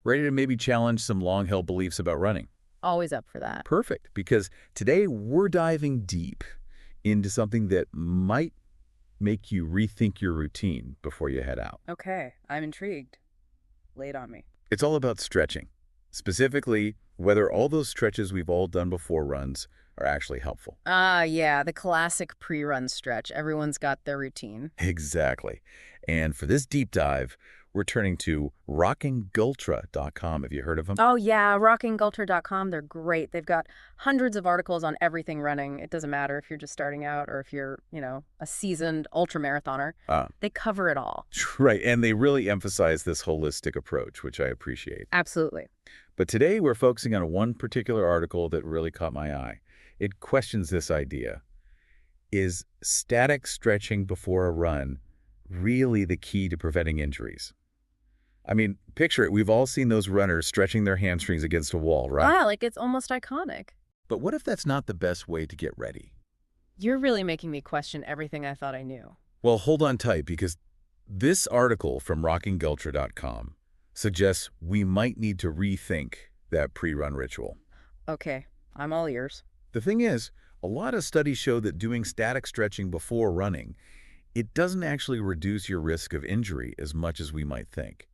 Ready to maybe challenge some long-held beliefs about running? Always up for that. Perfect, because today we're diving deep into something that might make you rethink your routine before you head out. Okay, I'm intrigued. Lay it on me. It's all about stretching, specifically whether all those stretches we've all done before runs are actually helpful. Ah, yeah, the classic pre-run stretch. Everyone's got their routine. Exactly. And for this deep dive, we're turning to rockinggultra.com. Have you heard of them? Oh, yeah, rockinggulter.com. They're great. They've got hundreds of articles on everything running. It doesn't matter if you're just starting out or if you're, a seasoned ultramarathoner. They cover it all. Right, and they really emphasize this holistic approach, which I appreciate. Absolutely. But today we're focusing on one particular article that really caught my eye. It questions this idea. Is static stretching before a run really the key to preventing injuries? I mean, picture it. We've all seen those runners stretching their hamstrings against a wall, right? Ah, like it's almost iconic. But what if that's not the best way to get ready? You're really making me question everything I thought I knew. Well, hold on tight, because this article from rockinggultra.com suggests we might need to rethink that pre-run ritual. Okay, I'm all ears. The thing is, a lot of studies show that doing static stretching before running, it doesn't actually reduce your risk of injury as much as we might think.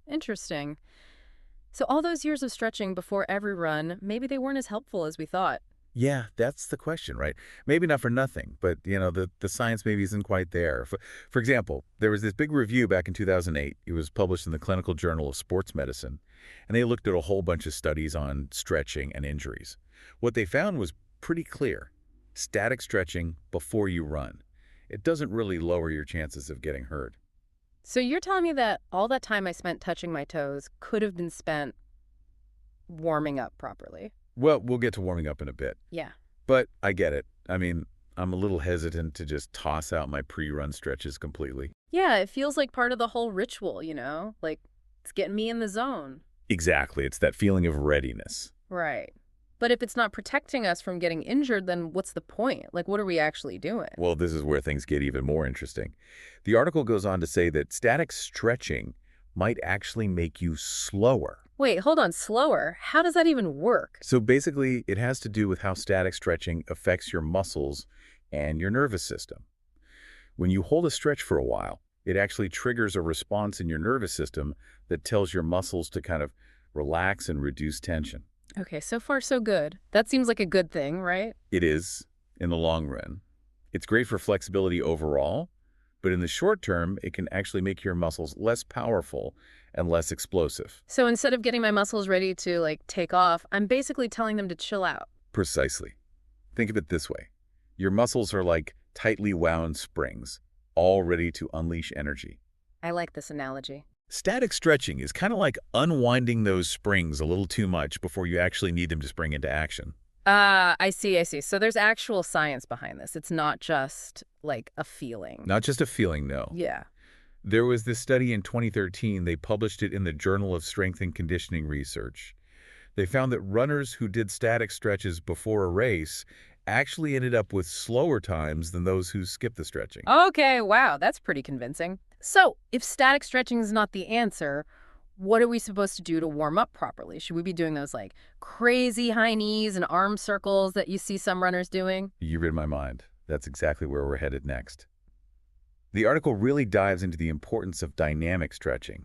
Interesting. So all those years of stretching before every run, maybe they weren't as helpful as we thought. Yeah, that's the question, right? Maybe not for nothing, but, the science maybe isn't quite there. For example, there was this big review back in 2008. It was published in the Clinical Journal of Sports Medicine, and they looked at a whole bunch of studies on stretching and injuries. What they found was pretty clear. Static stretching before you run. It doesn't really lower your chances of getting hurt. So you're telling me that all that time I spent touching my toes could have been spent warming up properly? Well, we'll get to warming up in a bit. Yeah. But I get it. I mean, I'm a little hesitant to just toss out my pre-run stretches completely. Yeah, it feels like part of the whole ritual, Like, it's getting me in the zone. Exactly. It's that feeling of readiness. Right. But if it's not protecting us from getting injured, then what's the point? Like, what are we actually doing? Well, this is where things get even more interesting. The article goes on to say that static stretching might actually make you slower. Wait, hold on, slower? How does that even work? So basically, it has to do with how static stretching affects your muscles and your nervous system. When you hold a stretch for a while, it actually triggers a response in your nervous system that tells your muscles to kind of relax and reduce tension. Okay, so far so good. That seems like a good thing, right? It is, in the long run. It's great for flexibility overall, but in the short term, it can actually make your muscles less powerful and less explosive. So instead of getting my muscles ready to, take off, I'm basically telling them to chill out. Precisely. Think of it this way. Your muscles are like tightly wound springs, all ready to unleash energy. I like this analogy. Static stretching is kind of like unwinding those springs a little too much before you actually need them to spring into action. I see. So there's actual science behind this. It's not just, like, a feeling. Not just a feeling, no. Yeah. There was this study in 2013. They published it in the Journal of Strength and Conditioning Research. They found that runners who did static stretches before a race actually ended up with slower times than those who skipped the stretching. Okay, wow, that's pretty convincing. So, if static stretching is not the answer, what are we supposed to do to warm up properly? Should we be doing those, crazy high knees and arm circles that you see some runners doing? You read my mind. That's exactly where we're headed next. The article really dives into the importance of dynamic stretching.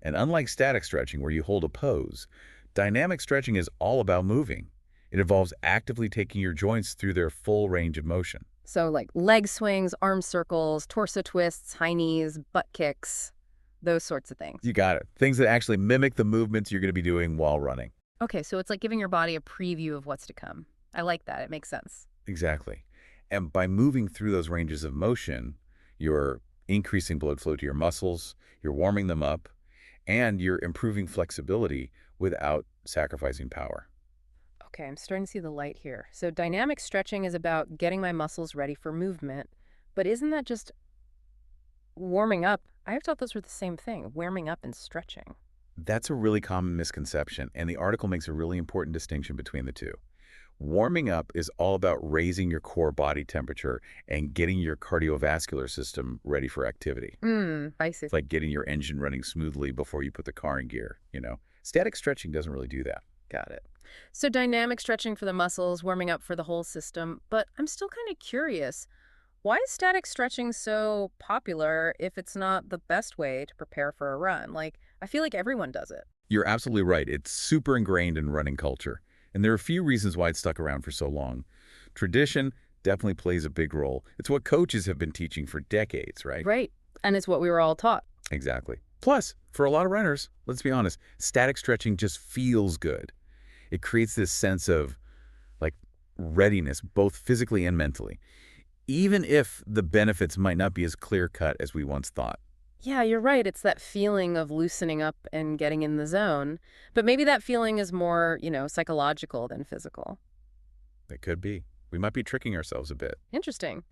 And unlike static stretching, where you hold a pose, dynamic stretching is all about moving. It involves actively taking your joints through their full range of motion. So, leg swings, arm circles, torso twists, high knees, butt kicks, those sorts of things. You got it. Things that actually mimic the movements you're going to be doing while running. Okay, so it's like giving your body a preview of what's to come. I like that. It makes sense. Exactly. And by moving through those ranges of motion, you're increasing blood flow to your muscles, you're warming them up, and you're improving flexibility without sacrificing power. Okay, I'm starting to see the light here. So dynamic stretching is about getting my muscles ready for movement, but isn't that just warming up? I thought those were the same thing, warming up and stretching. That's a really common misconception, and the article makes a really important distinction between the two. Warming up is all about raising your core body temperature and getting your cardiovascular system ready for activity. I see. It's like getting your engine running smoothly before you put the car in gear, Static stretching doesn't really do that. Got it. So dynamic stretching for the muscles, warming up for the whole system. But I'm still kind of curious. Why is static stretching so popular if it's not the best way to prepare for a run? Like, I feel like everyone does it. You're absolutely right. It's super ingrained in running culture. And there are a few reasons why it's stuck around for so long. Tradition definitely plays a big role. It's what coaches have been teaching for decades, right? Right. And it's what we were all taught. Exactly. Plus, for a lot of runners, let's be honest, static stretching just feels good. It creates this sense of, like, readiness, both physically and mentally, even if the benefits might not be as clear-cut as we once thought. Yeah, you're right. It's that feeling of loosening up and getting in the zone. But maybe that feeling is more, psychological than physical. It could be. We might be tricking ourselves a bit. Interesting.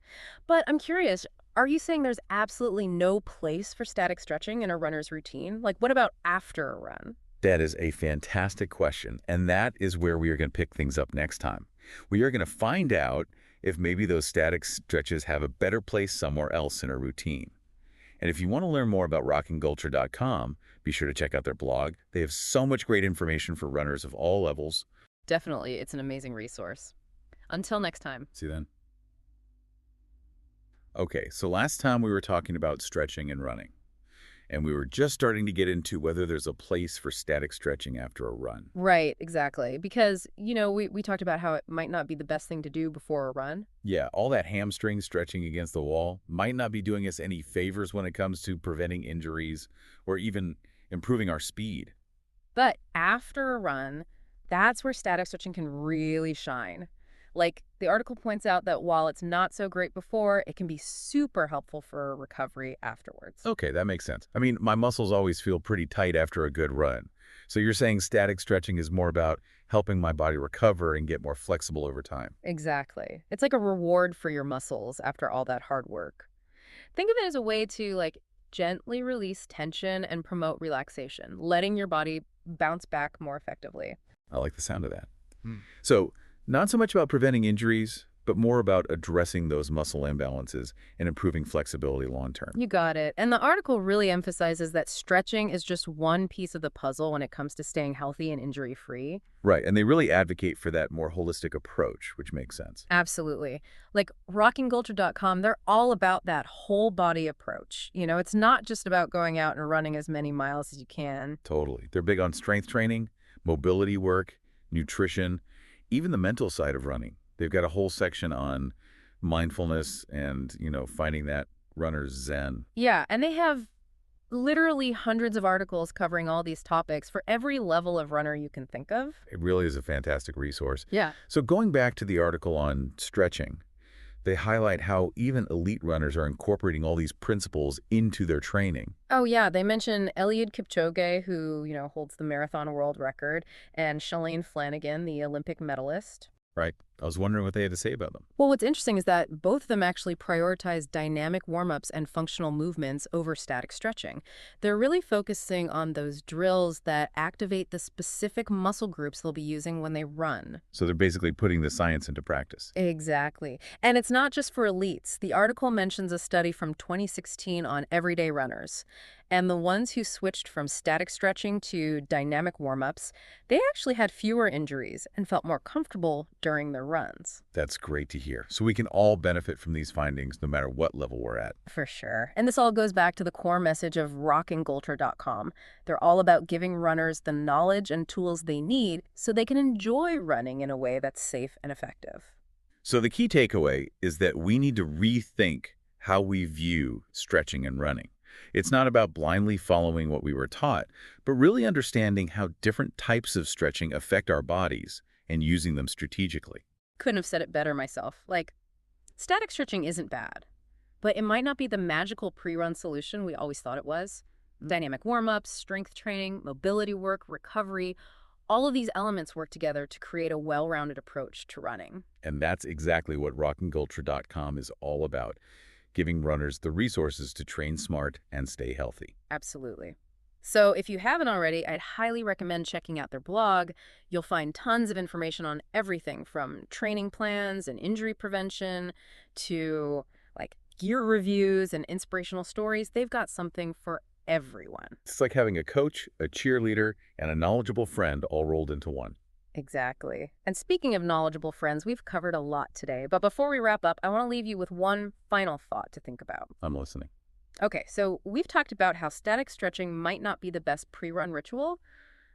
But I'm curious, are you saying there's absolutely no place for static stretching in a runner's routine? Like, what about after a run? That is a fantastic question, and that is where we are going to pick things up next time. We are going to find out if maybe those static stretches have a better place somewhere else in a routine. And if you want to learn more about rockandculture.com, be sure to check out their blog. They have so much great information for runners of all levels. Definitely, it's an amazing resource. Until next time. See you then. Okay, so last time we were talking about stretching and running, and we were just starting to get into whether there's a place for static stretching after a run. Right, exactly. Because, we talked about how it might not be the best thing to do before a run. Yeah, all that hamstring stretching against the wall might not be doing us any favors when it comes to preventing injuries or even improving our speed. But after a run, that's where static stretching can really shine. Like, the article points out that while it's not so great before, it can be super helpful for recovery afterwards. Okay, that makes sense. I mean, my muscles always feel pretty tight after a good run. So you're saying static stretching is more about helping my body recover and get more flexible over time. Exactly. It's like a reward for your muscles after all that hard work. Think of it as a way to, like, gently release tension and promote relaxation, letting your body bounce back more effectively. I like the sound of that. So, not so much about preventing injuries, but more about addressing those muscle imbalances and improving flexibility long term. You got it. And the article really emphasizes that stretching is just one piece of the puzzle when it comes to staying healthy and injury-free. Right, and they really advocate for that more holistic approach, which makes sense. Absolutely. Like rockingculture.com, they're all about that whole body approach. It's not just about going out and running as many miles as you can. Totally. They're big on strength training, mobility work, nutrition, even the mental side of running. They've got a whole section on mindfulness and, finding that runner's zen. Yeah, and they have literally hundreds of articles covering all these topics for every level of runner you can think of. It really is a fantastic resource. Yeah. So going back to the article on stretching, they highlight how even elite runners are incorporating all these principles into their training. Oh, yeah. They mention Eliud Kipchoge, who, holds the marathon world record, and Shalane Flanagan, the Olympic medalist. Right. I was wondering what they had to say about them. Well, what's interesting is that both of them actually prioritize dynamic warm-ups and functional movements over static stretching. They're really focusing on those drills that activate the specific muscle groups they'll be using when they run. So they're basically putting the science into practice. Exactly. And it's not just for elites. The article mentions a study from 2016 on everyday runners. And the ones who switched from static stretching to dynamic warm-ups, they actually had fewer injuries and felt more comfortable during their runs. That's great to hear. So we can all benefit from these findings no matter what level we're at. For sure. And this all goes back to the core message of rockandculture.com. They're all about giving runners the knowledge and tools they need so they can enjoy running in a way that's safe and effective. So the key takeaway is that we need to rethink how we view stretching and running. It's not about blindly following what we were taught, but really understanding how different types of stretching affect our bodies and using them strategically. Couldn't have said it better myself. Like, static stretching isn't bad, but it might not be the magical pre-run solution we always thought it was. Dynamic warm-ups, strength training, mobility work, recovery, all of these elements work together to create a well-rounded approach to running. And that's exactly what rockandculture.com is all about, giving runners the resources to train smart and stay healthy. Absolutely. So if you haven't already, I'd highly recommend checking out their blog. You'll find tons of information on everything from training plans and injury prevention to, like, gear reviews and inspirational stories. They've got something for everyone. It's like having a coach, a cheerleader, and a knowledgeable friend all rolled into one. Exactly. And speaking of knowledgeable friends, we've covered a lot today. But before we wrap up, I want to leave you with one final thought to think about. I'm listening. Okay, so we've talked about how static stretching might not be the best pre-run ritual,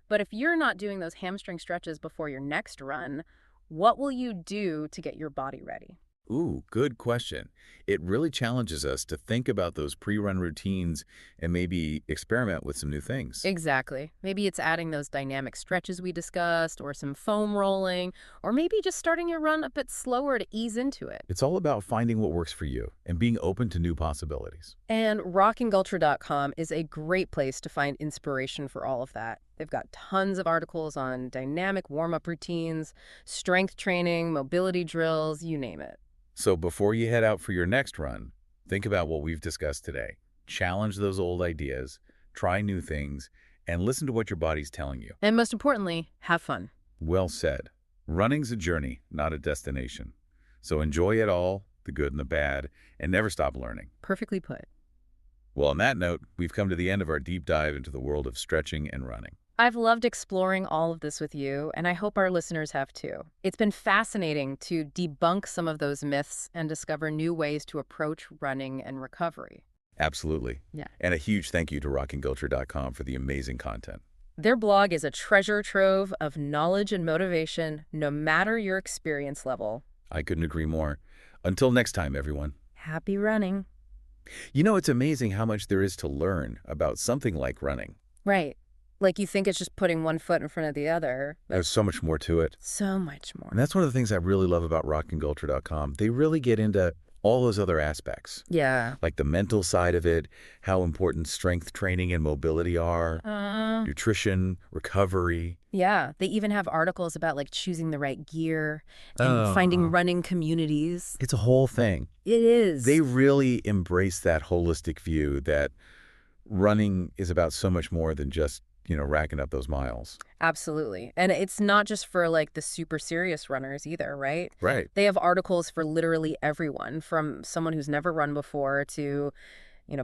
but if you're not doing those hamstring stretches before your next run, what will you do to get your body ready? Ooh, good question. It really challenges us to think about those pre-run routines and maybe experiment with some new things. Exactly. Maybe it's adding those dynamic stretches we discussed, or some foam rolling, or maybe just starting your run a bit slower to ease into it. It's all about finding what works for you and being open to new possibilities. And rockingultra.com is a great place to find inspiration for all of that. They've got tons of articles on dynamic warm-up routines, strength training, mobility drills, you name it. So before you head out for your next run, think about what we've discussed today. Challenge those old ideas, try new things, and listen to what your body's telling you. And most importantly, have fun. Well said. Running's a journey, not a destination. So enjoy it all, the good and the bad, and never stop learning. Perfectly put. Well, on that note, we've come to the end of our deep dive into the world of stretching and running. I've loved exploring all of this with you, and I hope our listeners have too. It's been fascinating to debunk some of those myths and discover new ways to approach running and recovery. Absolutely. Yeah. And a huge thank you to rockingultra.com for the amazing content. Their blog is a treasure trove of knowledge and motivation, no matter your experience level. I couldn't agree more. Until next time, everyone. Happy running. You know, it's amazing how much there is to learn about something like running. Right. Like you think it's just putting one foot in front of the other. But There's so much more to it. so much And more. that's one of the things I really love about rockingultra.com. They really get into all those other aspects, Yeah. like the mental side of it, how important strength training and mobility are, nutrition, recovery. Yeah. They even have articles about like choosing the right gear and Oh. finding running communities. It's a whole thing. It is. They really embrace that holistic view that running is about so much more than just, racking up those miles. Absolutely. And it's not just for like the super serious runners either, right? Right. They have articles for literally everyone, from someone who's never run before to,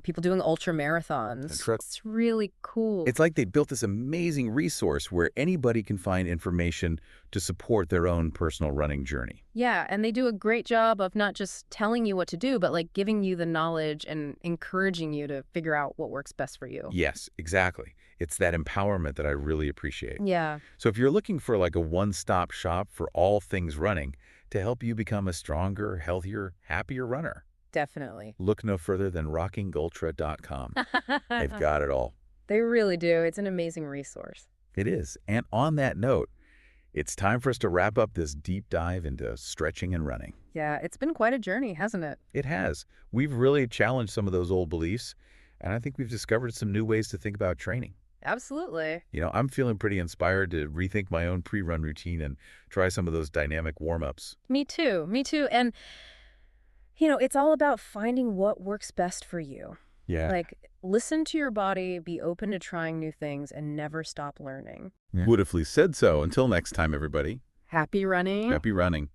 people doing ultra marathons. That's right. It's really cool. It's like they built this amazing resource where anybody can find information to support their own personal running journey. Yeah, and they do a great job of not just telling you what to do, but like giving you the knowledge and encouraging you to figure out what works best for you. Yes, exactly. It's that empowerment that I really appreciate. Yeah, So if you're looking for like a one-stop shop for all things running to help you become a stronger, healthier, happier runner, definitely. look no further than rockingultra.com. They've got it all. They really do. It's an amazing resource. It is. And on that note, it's time for us to wrap up this deep dive into stretching and running. Yeah, it's been quite a journey, hasn't it? It has. We've really challenged some of those old beliefs, and I think we've discovered some new ways to think about training. Absolutely. I'm feeling pretty inspired to rethink my own pre-run routine and try some of those dynamic warm-ups. Me too. Me too. And, it's all about finding what works best for you. Yeah. Like, listen to your body, be open to trying new things, and never stop learning. Would if Lee said so. Until next time, everybody. Happy running. Happy running.